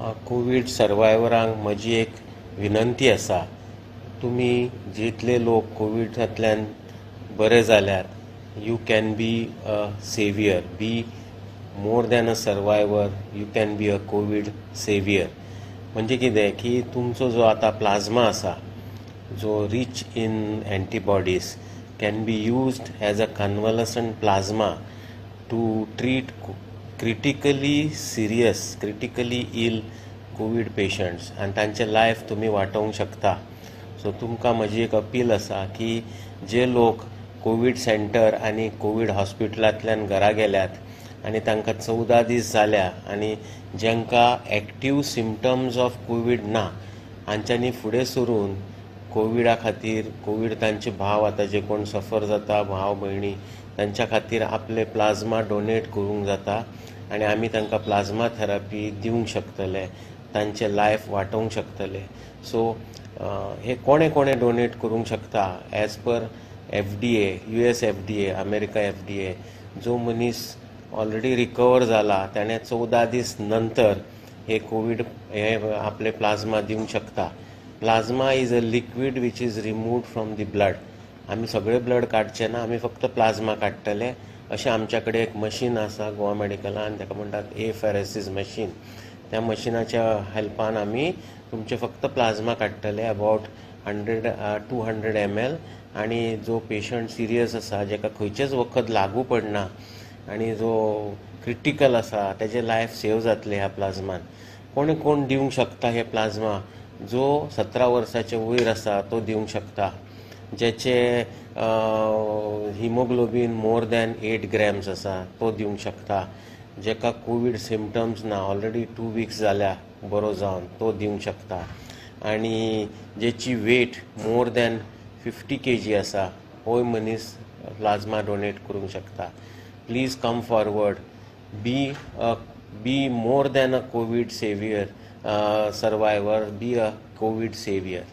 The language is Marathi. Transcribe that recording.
कोविड सर्वायवरांक म्हजी एक विनंती आसा, तुम्ही जितले लोक कोविडांतल्यान बरे जाल्यात, you can be a saviour, be more than a survivor, you can be a Covid saviour. म्हणजे कितें की तुमचो जो आतां प्लाझ्मा आसा, जो rich in antibodies, can be used as a convalescent plasma to treat critically serious, critically ill covid patients, आनी तांचे लायफ तुम्ही वाटोवंक शकता. सो तुमकां म्हजी एक अपील आसा की जे लोक कोविड सेंटर आनी कोविड हॉस्पिटलांतल्यान घरा गेल्यात आनी तांकां 14 दीस जाल्या आनी जांकां एक्टीव सिम्पटम्स ऑफ कोविड ना, हांच्यांनी फुडें सरून कोविडा खातीर, कोविड तांचे भाव आतां जे कोण सफर जाता, भाव भयणी, तांच्या खातीर आपले प्लाझ्मा डोनेट करूंक जाता आनी आमी तांकां प्लाझ्मा थेरपी दिवंक शकतले, तांचे लायफ वाटोवंक शकतले. सो हे कोणे कोणे डोनेट करूंक शकता as per FDA, US FDA, America FDA, जो मनीस ऑलरेडी रिकवर जाला ताणें 14 दीस नंतर हे कोविड हे आपले प्लाझ्मा दिवंक शकता. Plasma is a liquid which is removed from the blood. आमी सगळे ब्लड काडचे ना, आमी फक्त प्लाझ्मा काडटले. अशें आमच्या कडेन एक मशीन आसा गोवा मेडिकलान, ताका म्हणटात एफेरेसिस मशीन. त्या मशिनाच्या हेल्पान आमी तुमचे फक्त प्लाझ्मा काडटले, अबावट 200 ml. आणि जो पेशंट सिरियस आसा, जाका खंयचेच वखद लागू पडना आणि जो क्रिटिकल आसा, तेजे लायफ सेव जातले ह्या प्लाझ्मान. कोण कोण दिवंक शकता हे प्लाझ्मा? जो 17 वर्साचे वयर आसा तो दिवंक शकता, जेचे हिमोग्लोबीन मोर दॅन 8 grams आसा तो दिवंक शकता, जेका कोविड सिम्पटम्स ना, ऑलरेडी 2 weeks जाल्या बरो जावन तो दिवंक शकता, आणि जेची वेट मोर दॅन 50 kg आसा होय मनीस प्लाझ्मा डोनेट करूंक शकता. Please come forward, be more than a Covid saviour, survivor, be a Covid saviour.